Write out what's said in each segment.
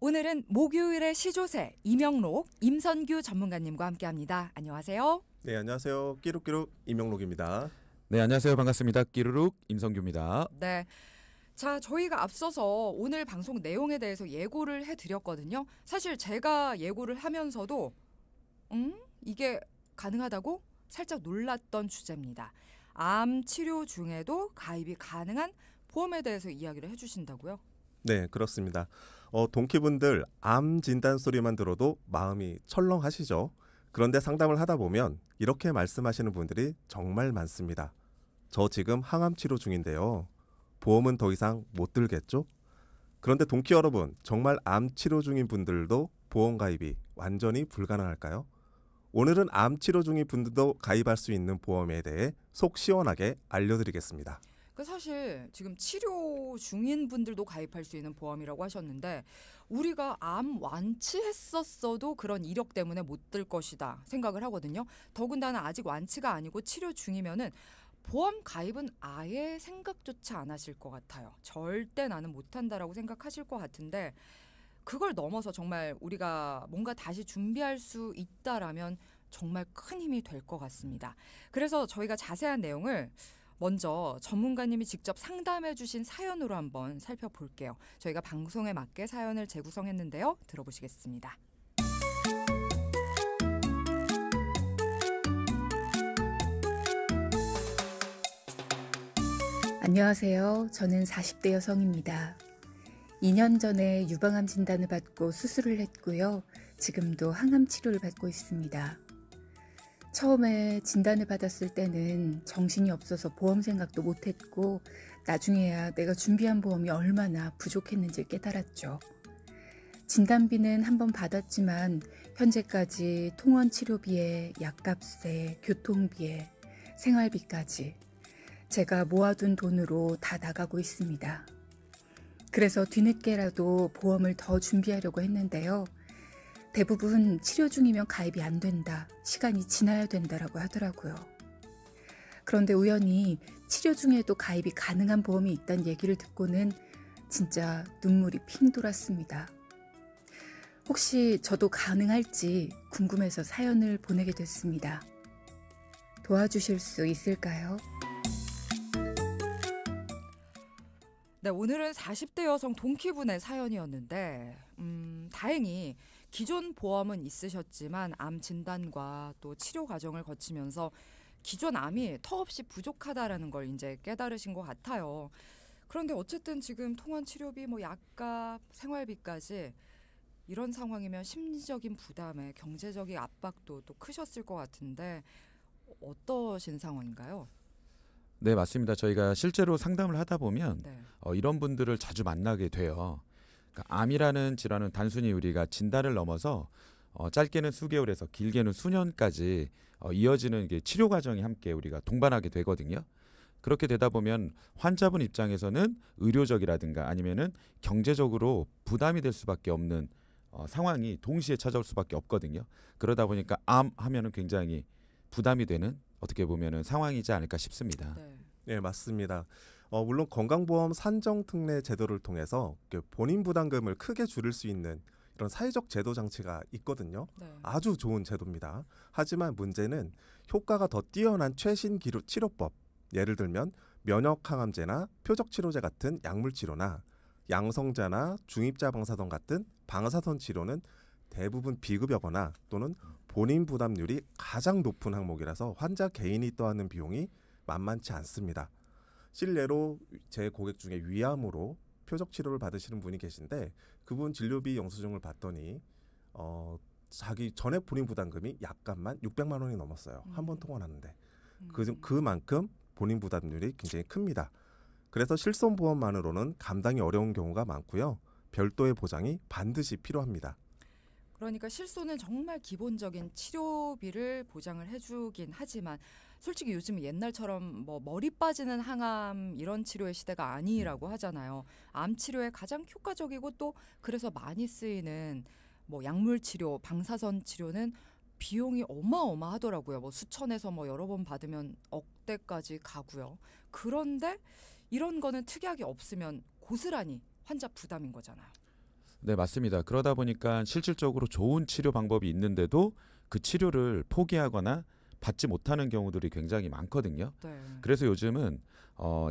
오늘은 목요일의 시조새 이명록, 임선규 전문가님과 함께합니다. 안녕하세요. 네, 안녕하세요. 끼룩끼룩 이명록입니다. 네, 안녕하세요. 반갑습니다. 끼루룩 임성규입니다. 네. 자, 저희가 앞서서 오늘 방송 내용에 대해서 예고를 해드렸거든요. 사실 제가 예고를 하면서도 이게 가능하다고 살짝 놀랐던 주제입니다. 암 치료 중에도 가입이 가능한 보험에 대해서 이야기를 해주신다고요? 네, 그렇습니다. 동키분들 암 진단 소리만 들어도 마음이 철렁하시죠? 그런데 상담을 하다 보면 이렇게 말씀하시는 분들이 정말 많습니다. 저 지금 항암 치료 중인데요. 보험은 더 이상 못 들겠죠? 그런데 동키 여러분, 정말 암 치료 중인 분들도 보험 가입이 완전히 불가능할까요? 오늘은 암 치료 중인 분들도 가입할 수 있는 보험에 대해 속 시원하게 알려드리겠습니다. 사실 지금 치료 중인 분들도 가입할 수 있는 보험이라고 하셨는데 우리가 암 완치했었어도 그런 이력 때문에 못 들 것이다 생각을 하거든요. 더군다나 아직 완치가 아니고 치료 중이면은 보험 가입은 아예 생각조차 안 하실 것 같아요. 절대 나는 못한다라고 생각하실 것 같은데 그걸 넘어서 정말 우리가 뭔가 다시 준비할 수 있다라면 정말 큰 힘이 될 것 같습니다. 그래서 저희가 자세한 내용을 먼저 전문가님이 직접 상담해 주신 사연으로 한번 살펴볼게요. 저희가 방송에 맞게 사연을 재구성했는데요. 들어보시겠습니다. 안녕하세요. 저는 40대 여성입니다. 2년 전에 유방암 진단을 받고 수술을 했고요. 지금도 항암 치료를 받고 있습니다. 처음에 진단을 받았을 때는 정신이 없어서 보험 생각도 못했고 나중에야 내가 준비한 보험이 얼마나 부족했는지 깨달았죠. 진단비는 한번 받았지만 현재까지 통원 치료비에 약값에 교통비에 생활비까지 제가 모아둔 돈으로 다 나가고 있습니다. 그래서 뒤늦게라도 보험을 더 준비하려고 했는데요. 대부분 치료 중이면 가입이 안 된다, 시간이 지나야 된다라고 하더라고요. 그런데 우연히 치료 중에도 가입이 가능한 보험이 있다는 얘기를 듣고는 진짜 눈물이 핑 돌았습니다. 혹시 저도 가능할지 궁금해서 사연을 보내게 됐습니다. 도와주실 수 있을까요? 네, 오늘은 40대 여성 동키분의 사연이었는데 다행히 기존 보험은 있으셨지만 암 진단과 또 치료 과정을 거치면서 기존 암이 터없이 부족하다라는 걸 이제 깨달으신 것 같아요. 그런데 어쨌든 지금 통원 치료비, 약값, 생활비까지 이런 상황이면 심리적인 부담에 경제적인 압박도 또 크셨을 것 같은데 어떠신 상황인가요? 네, 맞습니다. 저희가 실제로 상담을 하다 보면 네. 이런 분들을 자주 만나게 돼요. 그러니까 암이라는 질환은 단순히 우리가 진단을 넘어서 짧게는 수개월에서 길게는 수년까지 이어지는 게 치료 과정이 함께 우리가 동반하게 되거든요. 그렇게 되다 보면 환자분 입장에서는 의료적이라든가 아니면은 경제적으로 부담이 될 수밖에 없는 상황이 동시에 찾아올 수밖에 없거든요. 그러다 보니까 암 하면은 굉장히 부담이 되는 어떻게 보면은 상황이지 않을까 싶습니다. 네, 맞습니다. 물론 건강보험 산정특례 제도를 통해서 본인 부담금을 크게 줄일 수 있는 이런 사회적 제도 장치가 있거든요. 네. 아주 좋은 제도입니다. 하지만 문제는 효과가 더 뛰어난 최신 치료법, 예를 들면 면역항암제나 표적치료제 같은 약물치료나 양성자나 중입자 방사선 같은 방사선 치료는 대부분 비급여거나 또는 본인 부담률이 가장 높은 항목이라서 환자 개인이 떠안는 비용이 만만치 않습니다. 실례로 제 고객 중에 위암으로 표적 치료를 받으시는 분이 계신데 그분 진료비 영수증을 봤더니 자기 전액 본인 부담금이 약값만 600만 원이 넘었어요. 한 번 통원하는데. 그만큼 본인 부담률이 굉장히 큽니다. 그래서 실손보험만으로는 감당이 어려운 경우가 많고요. 별도의 보장이 반드시 필요합니다. 그러니까 실손은 정말 기본적인 치료비를 보장을 해주긴 하지만 솔직히 요즘 옛날처럼 머리 빠지는 항암 이런 치료의 시대가 아니라고 하잖아요. 암 치료에 가장 효과적이고 또 그래서 많이 쓰이는 약물 치료, 방사선 치료는 비용이 어마어마하더라고요. 수천에서 여러 번 받으면 억대까지 가고요. 그런데 이런 거는 특약이 없으면 고스란히 환자 부담인 거잖아요. 네, 맞습니다. 그러다 보니까 실질적으로 좋은 치료 방법이 있는데도 그 치료를 포기하거나 받지 못하는 경우들이 굉장히 많거든요. 네. 그래서 요즘은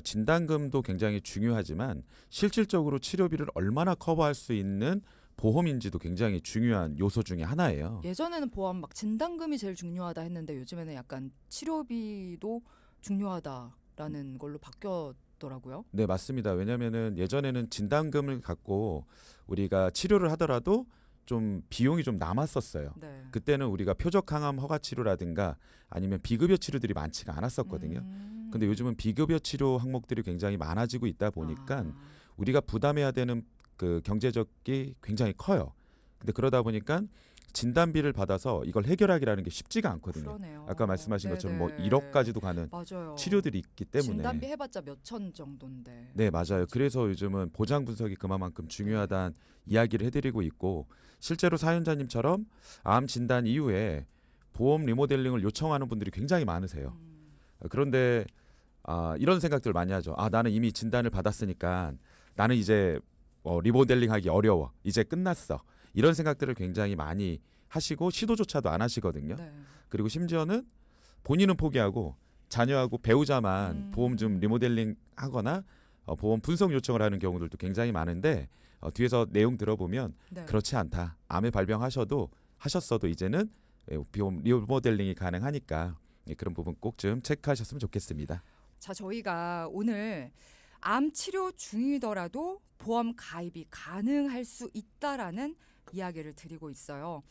진단금도 굉장히 중요하지만 실질적으로 치료비를 얼마나 커버할 수 있는 보험인지도 굉장히 중요한 요소 중에 하나예요. 예전에는 보험 막 진단금이 제일 중요하다 했는데 요즘에는 약간 치료비도 중요하다라는 걸로 바뀌었더라고요. 네, 맞습니다. 왜냐하면은 예전에는 진단금을 갖고 우리가 치료를 하더라도 좀 비용이 좀 남았었어요. 네. 그때는 우리가 표적 항암 허가 치료라든가 아니면 비급여 치료들이 많지가 않았었거든요. 근데 요즘은 비급여 치료 항목들이 굉장히 많아지고 있다 보니까 우리가 부담해야 되는 그 경제적이 굉장히 커요. 근데 그러다 보니까 진단비를 받아서 이걸 해결하기라는 게 쉽지가 않거든요. 그러네요. 아까 말씀하신 것처럼 뭐 네네. 1억까지도 가는 맞아요. 치료들이 있기 때문에. 진단비 해봤자 몇천 정도인데. 네, 맞아요. 그래서 요즘은 보장 분석이 그만큼 중요하다는 이야기를 해드리고 있고 실제로 사연자님처럼 암 진단 이후에 보험 리모델링을 요청하는 분들이 굉장히 많으세요. 그런데 이런 생각들 많이 하죠. 나는 이미 진단을 받았으니까 나는 이제 리모델링하기 어려워. 이제 끝났어. 이런 생각들을 굉장히 많이 하시고 시도조차도 안 하시거든요. 네. 그리고 심지어는 본인은 포기하고 자녀하고 배우자만 보험 좀 리모델링 하거나 보험 분석 요청을 하는 경우들도 굉장히 많은데 뒤에서 내용 들어보면 네. 그렇지 않다. 암에 하셨어도 이제는 보험 리모델링이 가능하니까 그런 부분 꼭 좀 체크하셨으면 좋겠습니다. 자, 저희가 오늘 암 치료 중이더라도 보험 가입이 가능할 수 있다라는 이야기를 드리고 있어요.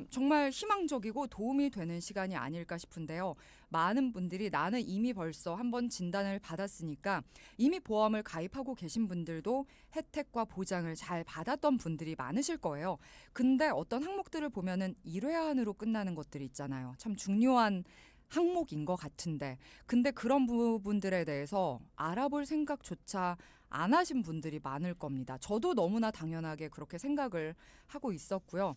정말 희망적이고 도움이 되는 시간이 아닐까 싶은데요. 많은 분들이 나는 이미 벌써 한번 진단을 받았으니까 이미 보험을 가입하고 계신 분들도 혜택과 보장을 잘 받았던 분들이 많으실 거예요. 근데 어떤 항목들을 보면은 1회안으로 끝나는 것들이 있잖아요. 참 중요한 항목인 것 같은데 근데 그런 부분들에 대해서 알아볼 생각조차 안 하신 분들이 많을 겁니다. 저도 너무나 당연하게 그렇게 생각을 하고 있었고요.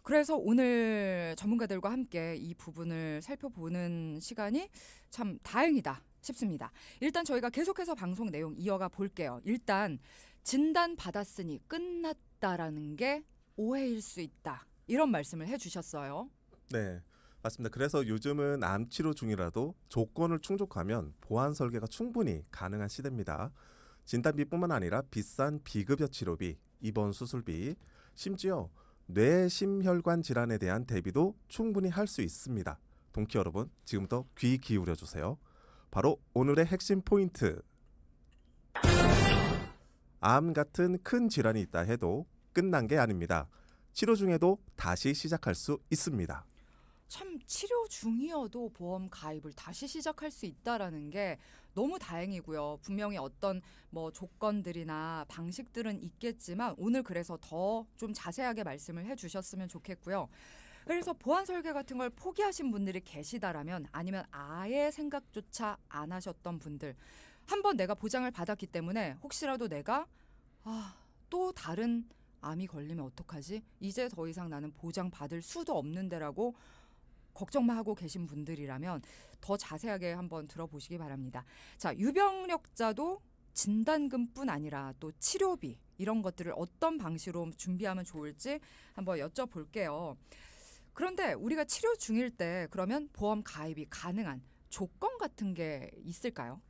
그래서 오늘 전문가들과 함께 이 부분을 살펴보는 시간이 참 다행이다 싶습니다. 일단 저희가 계속해서 방송 내용 이어가 볼게요. 일단 진단 받았으니 끝났다라는 게 오해일 수 있다. 이런 말씀을 해주셨어요. 네, 맞습니다. 그래서 요즘은 암 치료 중이라도 조건을 충족하면 보완 설계가 충분히 가능한 시대입니다. 진단비뿐만 아니라 비싼 비급여 치료비, 입원 수술비, 심지어 뇌심혈관 질환에 대한 대비도 충분히 할 수 있습니다. 동키 여러분, 지금부터 귀 기울여 주세요. 바로 오늘의 핵심 포인트. 암 같은 큰 질환이 있다 해도 끝난 게 아닙니다. 치료 중에도 다시 시작할 수 있습니다. 참 치료 중이어도 보험 가입을 다시 시작할 수 있다라는 게 너무 다행이고요. 분명히 어떤 뭐 조건들이나 방식들은 있겠지만 오늘 그래서 더 좀 자세하게 말씀을 해주셨으면 좋겠고요. 그래서 보안 설계 같은 걸 포기하신 분들이 계시다라면 아니면 아예 생각조차 안 하셨던 분들 한번 내가 보장을 받았기 때문에 혹시라도 내가 또 다른 암이 걸리면 어떡하지? 이제 더 이상 나는 보장 받을 수도 없는데라고 걱정만 하고 계신 분들이라면 더 자세하게 한번 들어보시기 바랍니다. 자, 유병력자도 진단금뿐 아니라 또 치료비 이런 것들을 어떤 방식으로 준비하면 좋을지 한번 여쭤볼게요. 그런데 우리가 치료 중일 때 그러면 보험 가입이 가능한 조건 같은 게 있을까요?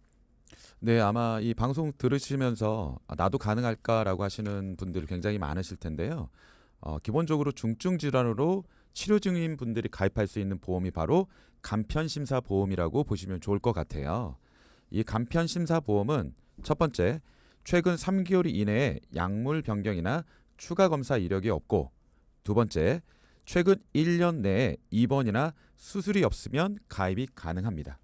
네, 아마 이 방송 들으시면서 나도 가능할까라고 하시는 분들 굉장히 많으실 텐데요. 기본적으로 중증 질환으로 치료 중인 분들이 가입할 수 있는 보험이 바로 간편심사보험이라고 보시면 좋을 것 같아요. 이 간편심사보험은 첫 번째, 최근 3개월 이내에 약물 변경이나 추가 검사 이력이 없고 두 번째, 최근 1년 내에 입원이나 수술이 없으면 가입이 가능합니다.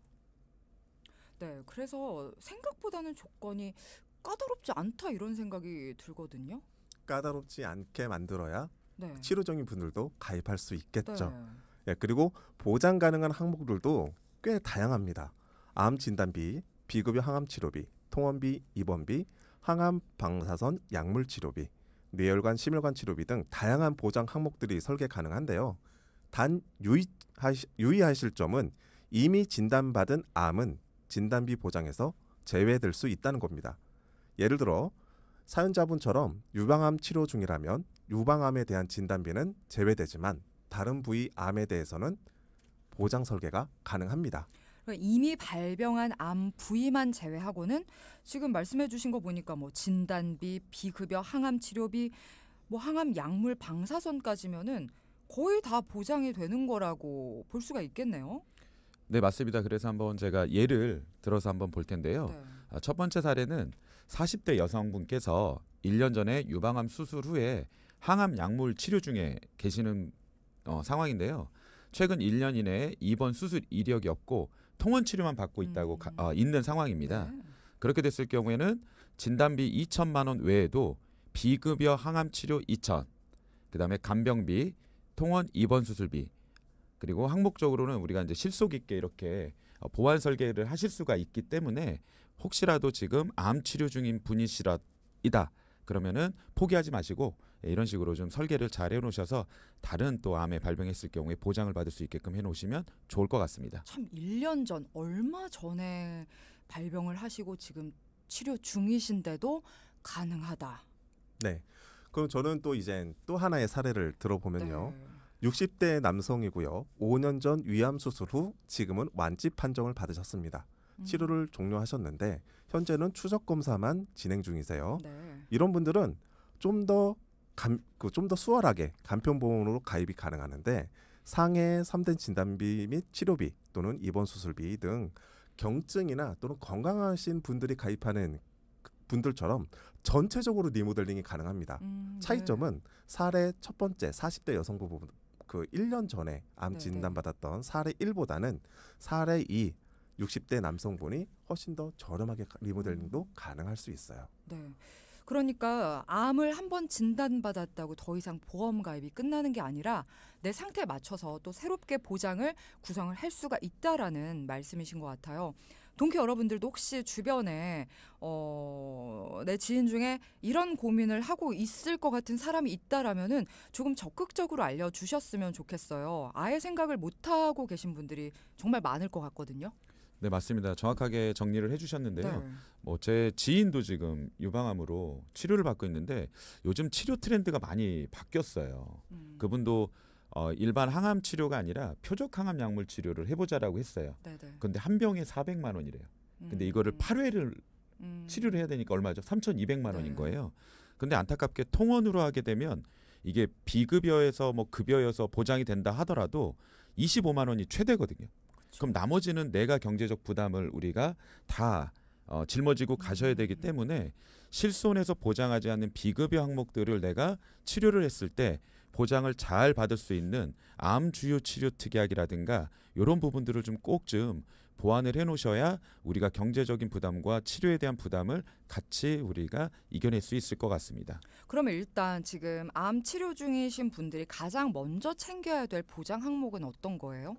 네, 그래서 생각보다는 조건이 까다롭지 않다 이런 생각이 들거든요. 까다롭지 않게 만들어야 네. 치료 중인 분들도 가입할 수 있겠죠. 네. 예, 그리고 보장 가능한 항목들도 꽤 다양합니다. 암 진단비, 비급여 항암 치료비, 통원비, 입원비, 항암 방사선 약물 치료비, 뇌혈관 심혈관 치료비 등 다양한 보장 항목들이 설계 가능한데요. 단 유의하실 점은 이미 진단받은 암은 진단비 보장에서 제외될 수 있다는 겁니다. 예를 들어 사연자분처럼 유방암 치료 중이라면 유방암에 대한 진단비는 제외되지만 다른 부위 암에 대해서는 보장 설계가 가능합니다. 그러니까 이미 발병한 암 부위만 제외하고는 지금 말씀해주신 거 보니까 뭐 진단비, 비급여 항암 치료비, 뭐 항암 약물 방사선까지면은 거의 다 보장이 되는 거라고 볼 수가 있겠네요. 네, 맞습니다. 그래서 한번 제가 예를 들어서 한번 볼 텐데요. 네. 첫 번째 사례는 40대 여성분께서 1년 전에 유방암 수술 후에 항암 약물 치료 중에 계시는 상황인데요. 최근 1년 이내에 입원 수술 이력이 없고 통원 치료만 받고 있다고 있는 상황입니다. 네. 그렇게 됐을 경우에는 진단비 2천만 원 외에도 비급여 항암 치료 2천, 그다음에 간병비, 통원 입원 수술비, 그리고 항목적으로는 우리가 이제 실속 있게 이렇게 보완 설계를 하실 수가 있기 때문에 혹시라도 지금 암 치료 중인 분이시다 그러면은 포기하지 마시고 이런 식으로 좀 설계를 잘 해놓으셔서 다른 또 암에 발병했을 경우에 보장을 받을 수 있게끔 해놓으시면 좋을 것 같습니다. 참 1년 전, 얼마 전에 발병을 하시고 지금 치료 중이신데도 가능하다. 네. 그럼 저는 또 이제 또 하나의 사례를 들어보면요. 네. 60대 남성이고요. 5년 전 위암 수술 후 지금은 완치 판정을 받으셨습니다. 치료를 종료하셨는데 현재는 추적 검사만 진행 중이세요. 네. 이런 분들은 좀 더 수월하게 간편보험으로 가입이 가능하는데 상해 3대 진단비 및 치료비 또는 입원 수술비 등 경증이나 또는 건강하신 분들이 가입하는 분들처럼 전체적으로 리모델링이 가능합니다. 차이점은 사례 첫 번째 40대 여성부 부분 그 1년 전에 암 네, 진단받았던 사례 1보다는 사례 2 60대 남성분이 훨씬 더 저렴하게 리모델링도 가능할 수 있어요. 네. 그러니까 암을 한번 진단받았다고 더 이상 보험 가입이 끝나는 게 아니라 내 상태에 맞춰서 또 새롭게 보장을 구성을 할 수가 있다라는 말씀이신 것 같아요. 동키 여러분들도 혹시 주변에 내 지인 중에 이런 고민을 하고 있을 것 같은 사람이 있다라면은 조금 적극적으로 알려주셨으면 좋겠어요. 아예 생각을 못하고 계신 분들이 정말 많을 것 같거든요. 네, 맞습니다. 정확하게 정리를 해주셨는데요. 네. 뭐 제 지인도 지금 유방암으로 치료를 받고 있는데 요즘 치료 트렌드가 많이 바뀌었어요. 그분도 일반 항암 치료가 아니라 표적 항암 약물 치료를 해보자라고 했어요. 네네. 근데 한 병에 400만 원이래요. 근데 이거를 8회를 치료를 해야 되니까 얼마죠? 3,200만 원인 네. 거예요. 근데 안타깝게 통원으로 하게 되면 이게 비급여에서 뭐 급여여서 보장이 된다 하더라도 25만 원이 최대거든요. 그럼 나머지는 내가 경제적 부담을 우리가 다 짊어지고 가셔야 되기 때문에 실손해서 보장하지 않는 비급여 항목들을 내가 치료를 했을 때 보장을 잘 받을 수 있는 암 주요 치료 특약이라든가 이런 부분들을 좀 꼭 좀 보완을 해놓으셔야 우리가 경제적인 부담과 치료에 대한 부담을 같이 우리가 이겨낼 수 있을 것 같습니다. 그러면 일단 지금 암 치료 중이신 분들이 가장 먼저 챙겨야 될 보장 항목은 어떤 거예요?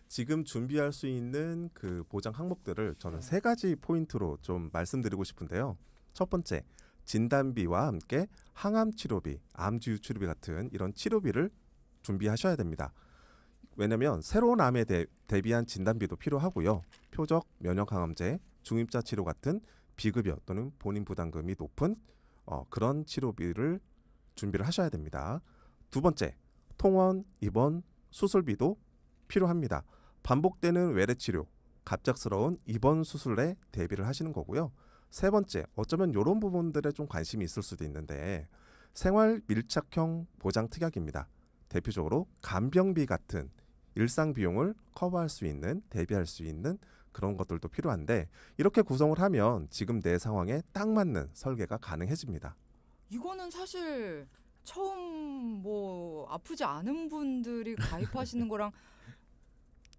지금 준비할 수 있는 그 보장 항목들을 저는 세 가지 포인트로 좀 말씀드리고 싶은데요. 첫 번째, 진단비와 함께 항암 치료비, 암 주요 치료비 같은 이런 치료비를 준비하셔야 됩니다. 왜냐하면 새로운 암에 대비한 진단비도 필요하고요. 표적 면역 항암제, 중입자 치료 같은 비급여 또는 본인 부담금이 높은 그런 치료비를 준비를 하셔야 됩니다. 두 번째, 통원, 입원, 수술비도 필요합니다. 반복되는 외래 치료, 갑작스러운 입원 수술에 대비를 하시는 거고요. 세 번째, 어쩌면 이런 부분들에 좀 관심이 있을 수도 있는데 생활 밀착형 보장 특약입니다. 대표적으로 간병비 같은 일상 비용을 커버할 수 있는, 대비할 수 있는 그런 것들도 필요한데 이렇게 구성을 하면 지금 내 상황에 딱 맞는 설계가 가능해집니다. 이거는 사실 처음 뭐 아프지 않은 분들이 가입하시는 거랑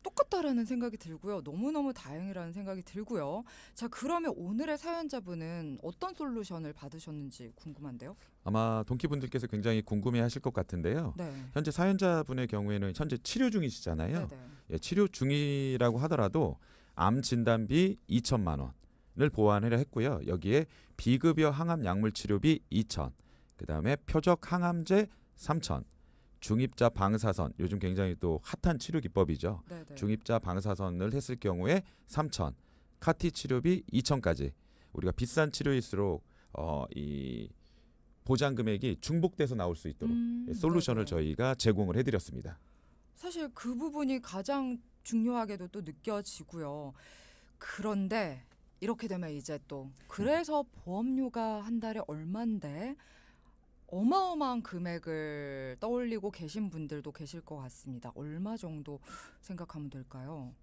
똑같다라는 생각이 들고요. 너무너무 다행이라는 생각이 들고요. 자, 그러면 오늘의 사연자분은 어떤 솔루션을 받으셨는지 궁금한데요. 아마 동키분들께서 굉장히 궁금해하실 것 같은데요. 네. 현재 사연자분의 경우에는 현재 치료 중이시잖아요. 네네. 예, 치료 중이라고 하더라도 암 진단비 2천만 원을 보완을 했고요. 여기에 비급여 항암 약물 치료비 2천, 그다음에 표적 항암제 3천, 중입자 방사선, 요즘 굉장히 또 핫한 치료 기법이죠. 네네. 중입자 방사선을 했을 경우에 3천, 카티 치료비 2천까지 우리가 비싼 치료일수록 이 보장 금액이 중복돼서 나올 수 있도록 솔루션을 네네. 저희가 제공을 해드렸습니다. 사실 그 부분이 가장 중요하게도 또 느껴지고요. 그런데 이렇게 되면 이제 또 그래서 보험료가 한 달에 얼만데 어마어마한 금액을 떠올리고 계신 분들도 계실 것 같습니다. 얼마 정도 생각하면 될까요?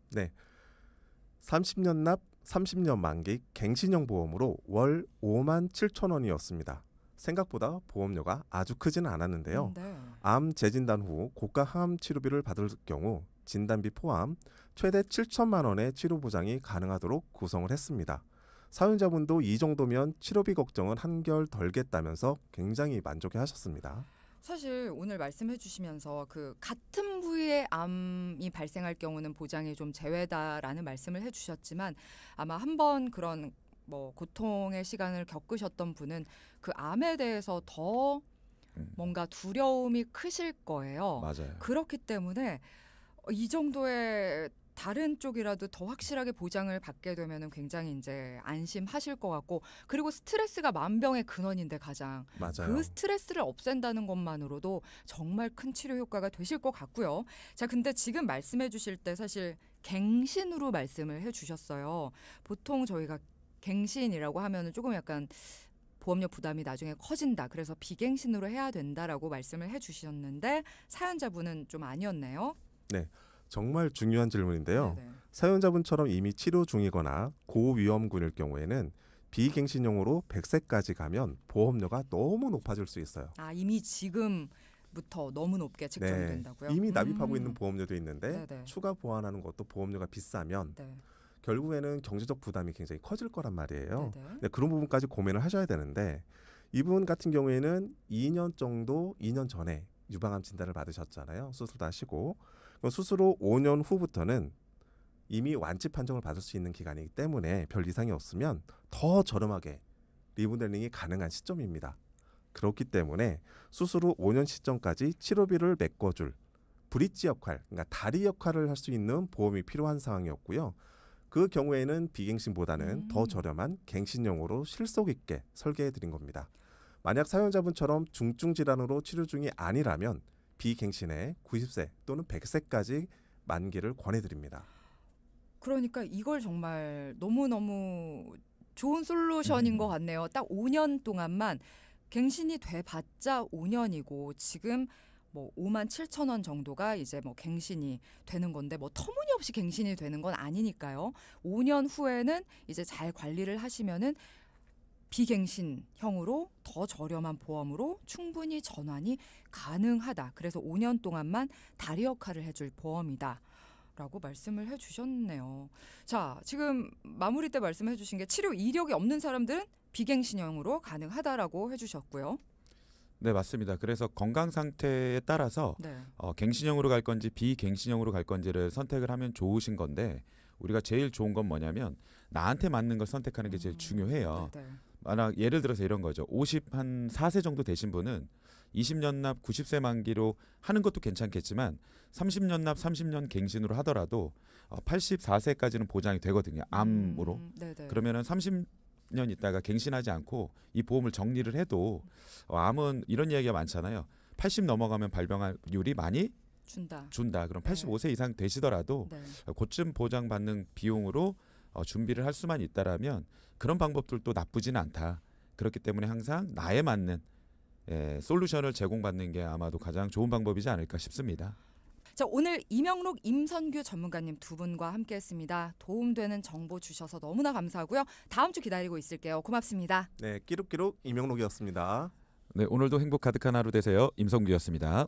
30년 납 30년 만기 갱신형 보험으로 월 5만 7천 원이었습니다. 생각보다 보험료가 아주 크지는 않았는데요. 네. 암 재진단 후 고가 항암 치료비를 받을 경우 진단비 포함 최대 7천만 원의 치료 보장이 가능하도록 구성을 했습니다. 사연자분도 이 정도면 치료비 걱정은 한결 덜겠다면서 굉장히 만족해 하셨습니다. 사실 오늘 말씀해 주시면서 그 같은 부위의 암이 발생할 경우는 보장이 좀 제외다라는 말씀을 해 주셨지만 아마 한번 그런 뭐 고통의 시간을 겪으셨던 분은 그 암에 대해서 더 뭔가 두려움이 크실 거예요. 맞아요. 그렇기 때문에 이 정도의 다른 쪽이라도 더 확실하게 보장을 받게 되면은 굉장히 이제 안심하실 것 같고, 그리고 스트레스가 만병의 근원인데 가장 맞아요. 그 스트레스를 없앤다는 것만으로도 정말 큰 치료 효과가 되실 것 같고요. 자, 근데 지금 말씀해 주실 때 사실 갱신으로 말씀을 해 주셨어요. 보통 저희가 갱신이라고 하면은 조금 약간 보험료 부담이 나중에 커진다. 그래서 비갱신으로 해야 된다라고 말씀을 해 주셨는데 사연자분은 좀 아니었네요. 정말 중요한 질문인데요. 네네. 사연자분처럼 이미 치료 중이거나 고위험군일 경우에는 비갱신형으로 100세까지 가면 보험료가 너무 높아질 수 있어요. 아, 이미 지금부터 너무 높게 책정이 된다고요? 이미 납입하고 있는 보험료도 있는데 네네. 추가 보완하는 것도 보험료가 비싸면 네. 결국에는 경제적 부담이 굉장히 커질 거란 말이에요. 네네. 네, 그런 부분까지 고민을 하셔야 되는데 이분 같은 경우에는 2년 정도 2년 전에 유방암 진단을 받으셨잖아요. 수술도 하시고 그럼 수술 후 5년 후부터는 이미 완치 판정을 받을 수 있는 기간이기 때문에 별 이상이 없으면 더 저렴하게 리모델링이 가능한 시점입니다. 그렇기 때문에 수술 후 5년 시점까지 치료비를 메꿔줄 브릿지 역할, 그러니까 다리 역할을 할 수 있는 보험이 필요한 상황이었고요. 그 경우에는 비갱신보다는 더 저렴한 갱신형으로 실속 있게 설계해 드린 겁니다. 만약 사연자분처럼 중증 질환으로 치료 중이 아니라면 비갱신에 90세 또는 100세까지 만기를 권해드립니다. 그러니까 이걸 정말 너무너무 좋은 솔루션인 것 같네요. 딱 5년 동안만 갱신이 돼봤자 5년이고 지금 뭐 5만 7천 원 정도가 이제 뭐 갱신이 되는 건데 뭐 터무니없이 갱신이 되는 건 아니니까요. 5년 후에는 이제 잘 관리를 하시면은 비갱신형으로 더 저렴한 보험으로 충분히 전환이 가능하다. 그래서 5년 동안만 다리 역할을 해줄 보험이다. 라고 말씀을 해주셨네요. 자, 지금 마무리 때 말씀해 주신 게 치료 이력이 없는 사람들은 비갱신형으로 가능하다라고 해주셨고요. 네, 맞습니다. 그래서 건강 상태에 따라서 네. 갱신형으로 갈 건지 비갱신형으로 갈 건지를 선택을 하면 좋으신 건데 우리가 제일 좋은 건 뭐냐면 나한테 맞는 걸 선택하는 게 제일 중요해요. 네. 만약 예를 들어서 이런 거죠. 54세 정도 되신 분은 20년 납 90세 만기로 하는 것도 괜찮겠지만 30년 납 30년 갱신으로 하더라도 84세까지는 보장이 되거든요. 암으로. 네네. 그러면은 30년 있다가 갱신하지 않고 이 보험을 정리를 해도 암은 이런 이야기가 많잖아요. 80 넘어가면 발병률이 많이 준다. 그럼 85세 이상 되시더라도 네. 그쯤 보장받는 비용으로 준비를 할 수만 있다라면 그런 방법들도 나쁘지는 않다. 그렇기 때문에 항상 나에 맞는 솔루션을 제공받는 게 아마도 가장 좋은 방법이지 않을까 싶습니다. 자, 오늘 이명록 임선규 전문가님 두 분과 함께했습니다. 도움되는 정보 주셔서 너무나 감사하고요. 다음 주 기다리고 있을게요. 고맙습니다. 네, 끼룩끼룩 이명록이었습니다. 네, 오늘도 행복 가득한 하루 되세요. 임성규였습니다.